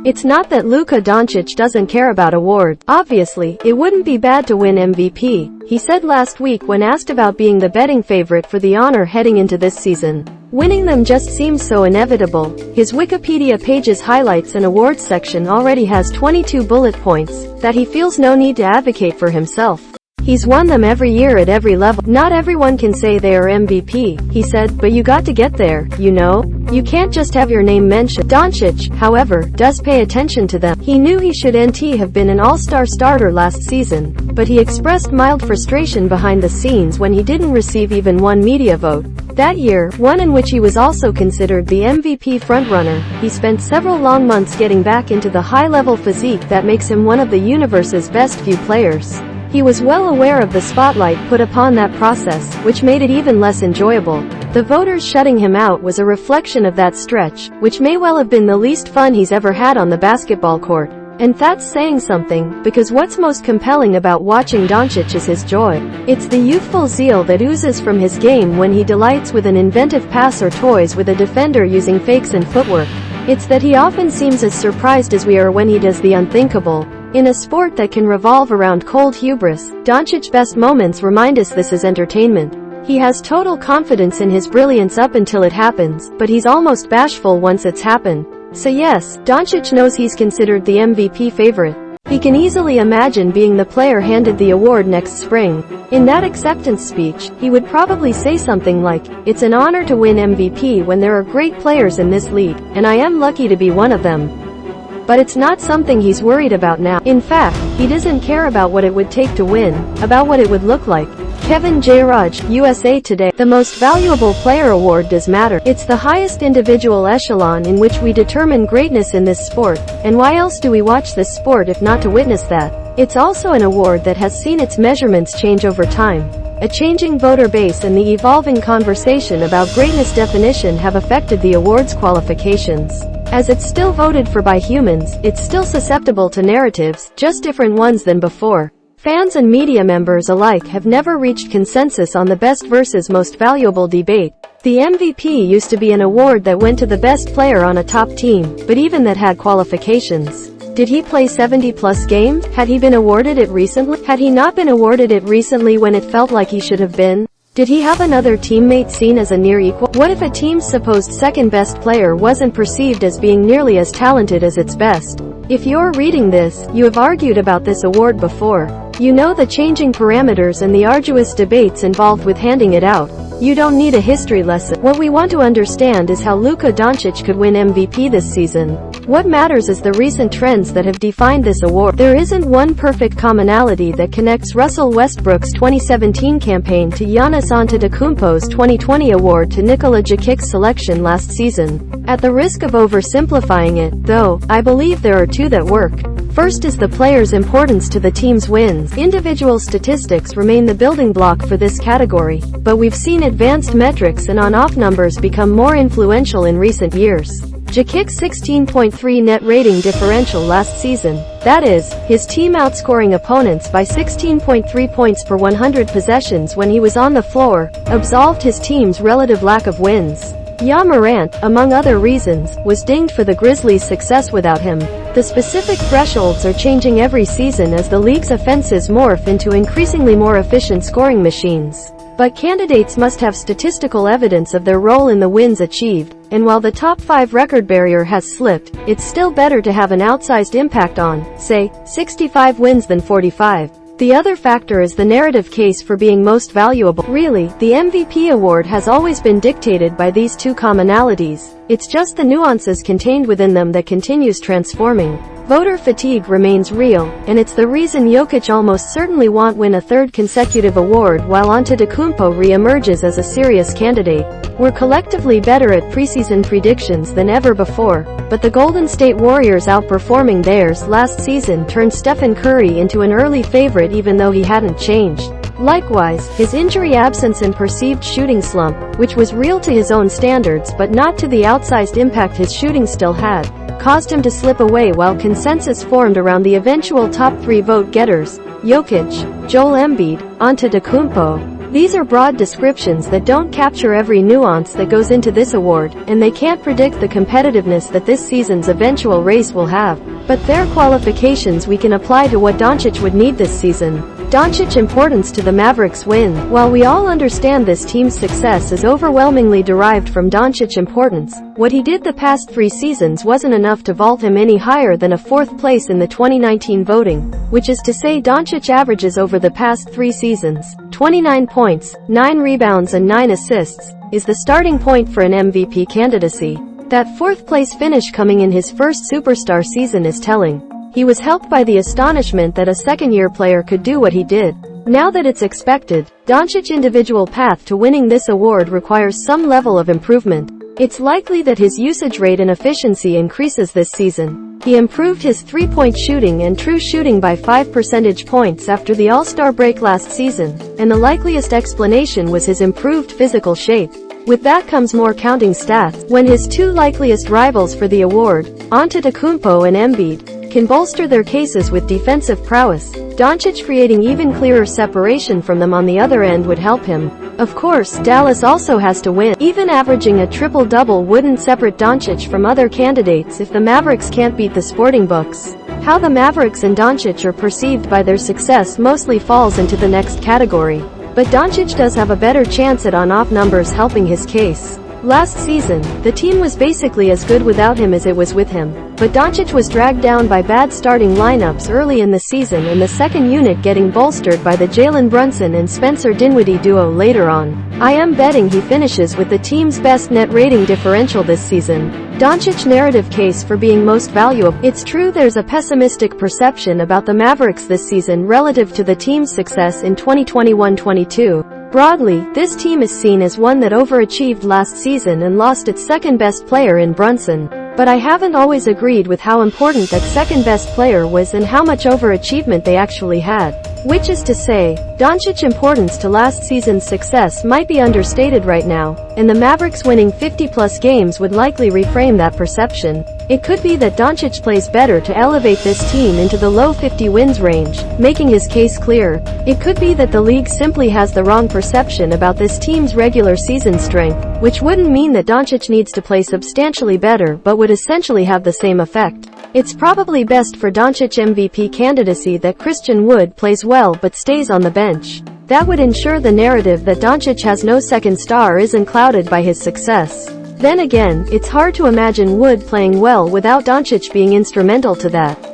It's not that Luka Dončić doesn't care about awards. Obviously, it wouldn't be bad to win MVP, he said last week when asked about being the betting favorite for the honor heading into this season. Winning them just seems so inevitable. His Wikipedia page's highlights and awards section already has 22 bullet points that he feels no need to advocate for himself. He's won them every year at every level. Not everyone can say they are MVP, he said, but you got to get there, you know? You can't just have your name mentioned. Dončić, however, does pay attention to them. He knew he should have been an all-star starter last season, but he expressed mild frustration behind the scenes when he didn't receive even one media vote. That year, one in which he was also considered the MVP frontrunner, he spent several long months getting back into the high-level physique that makes him one of the universe's best few players. He was well aware of the spotlight put upon that process, which made it even less enjoyable. The voters shutting him out was a reflection of that stretch, which may well have been the least fun he's ever had on the basketball court. And that's saying something, because what's most compelling about watching Dončić is his joy. It's the youthful zeal that oozes from his game when he delights with an inventive pass or toys with a defender using fakes and footwork. It's that he often seems as surprised as we are when he does the unthinkable. In a sport that can revolve around cold hubris, Dončić's best moments remind us this is entertainment. He has total confidence in his brilliance up until it happens, but he's almost bashful once it's happened. So yes, Dončić knows he's considered the MVP favorite. He can easily imagine being the player handed the award next spring. In that acceptance speech, he would probably say something like, "It's an honor to win MVP when there are great players in this league, and I am lucky to be one of them." But it's not something he's worried about now. In fact, he doesn't care about what it would take to win, about what it would look like. Kevin Jairaj, USA Today. The most valuable player award does matter. It's the highest individual echelon in which we determine greatness in this sport, and why else do we watch this sport if not to witness that? It's also an award that has seen its measurements change over time. A changing voter base and the evolving conversation about greatness definition have affected the award's qualifications. As it's still voted for by humans, it's still susceptible to narratives, just different ones than before. Fans and media members alike have never reached consensus on the best versus most valuable debate. The MVP used to be an award that went to the best player on a top team, but even that had qualifications. Did he play 70-plus games? Had he been awarded it recently? Had he not been awarded it recently when it felt like he should have been? Did he have another teammate seen as a near equal? What if a team's supposed second-best player wasn't perceived as being nearly as talented as its best? If you're reading this, you have argued about this award before. You know the changing parameters and the arduous debates involved with handing it out. You don't need a history lesson. What we want to understand is how Luka Dončić could win MVP this season. What matters is the recent trends that have defined this award. There isn't one perfect commonality that connects Russell Westbrook's 2017 campaign to Giannis Antetokounmpo's 2020 award to Nikola Jokic's selection last season. At the risk of oversimplifying it, though, I believe there are two that work. First is the player's importance to the team's wins. Individual statistics remain the building block for this category, but we've seen advanced metrics and on-off numbers become more influential in recent years. Jokic's 16.3 net rating differential last season, that is, his team outscoring opponents by 16.3 points per 100 possessions when he was on the floor, absolved his team's relative lack of wins. Morant, among other reasons, was dinged for the Grizzlies' success without him. The specific thresholds are changing every season as the league's offenses morph into increasingly more efficient scoring machines. But candidates must have statistical evidence of their role in the wins achieved, and while the top 5 record barrier has slipped, it's still better to have an outsized impact on, say, 65 wins than 45. The other factor is the narrative case for being most valuable. Really, the MVP award has always been dictated by these two commonalities. It's just the nuances contained within them that continues transforming. Voter fatigue remains real, and it's the reason Jokić almost certainly won't win a third consecutive award while Antetokounmpo re-emerges as a serious candidate. We're collectively better at preseason predictions than ever before, but the Golden State Warriors outperforming theirs last season turned Stephen Curry into an early favorite even though he hadn't changed. Likewise, his injury absence and perceived shooting slump, which was real to his own standards but not to the outsized impact his shooting still had, caused him to slip away while consensus formed around the eventual top 3 vote-getters, Jokić, Joel Embiid, Antetokounmpo. These are broad descriptions that don't capture every nuance that goes into this award, and they can't predict the competitiveness that this season's eventual race will have. But they're qualifications we can apply to what Dončić would need this season. Dončić's importance to the Mavericks win. While we all understand this team's success is overwhelmingly derived from Dončić's importance, what he did the past 3 seasons wasn't enough to vault him any higher than a 4th place in the 2019 voting, which is to say Dončić averages over the past 3 seasons 29 points, 9 rebounds and 9 assists, is the starting point for an MVP candidacy. That 4th place finish coming in his first superstar season is telling. He was helped by the astonishment that a second-year player could do what he did. Now that it's expected, Dončić's individual path to winning this award requires some level of improvement. It's likely that his usage rate and efficiency increases this season. He improved his three-point shooting and true shooting by 5 percentage points after the All-Star break last season, and the likeliest explanation was his improved physical shape. With that comes more counting stats. When his 2 likeliest rivals for the award, Antetokounmpo and Embiid, can bolster their cases with defensive prowess, Dončić creating even clearer separation from them on the other end would help him. Of course, Dallas also has to win. Even averaging a triple-double wouldn't separate Dončić from other candidates if the Mavericks can't beat the sporting books. How the Mavericks and Dončić are perceived by their success mostly falls into the next category. But Dončić does have a better chance at on-off numbers helping his case. Last season, the team was basically as good without him as it was with him, but Dončić was dragged down by bad starting lineups early in the season and the second unit getting bolstered by the Jalen Brunson and Spencer Dinwiddie duo later on. I am betting he finishes with the team's best net rating differential this season. Dončić's narrative case for being most valuable. It's true there's a pessimistic perception about the Mavericks this season relative to the team's success in 2021-22. Broadly, this team is seen as one that overachieved last season and lost its second-best player in Brunson. But I haven't always agreed with how important that second-best player was and how much overachievement they actually had. Which is to say, Dončić's importance to last season's success might be understated right now, and the Mavericks winning 50-plus games would likely reframe that perception. It could be that Dončić plays better to elevate this team into the low 50 wins range, making his case clear. It could be that the league simply has the wrong perception about this team's regular season strength, which wouldn't mean that Dončić needs to play substantially better but would essentially have the same effect. It's probably best for Dončić MVP candidacy that Christian Wood plays well but stays on the bench. That would ensure the narrative that Dončić has no second star isn't clouded by his success. Then again, it's hard to imagine Wood playing well without Dončić being instrumental to that.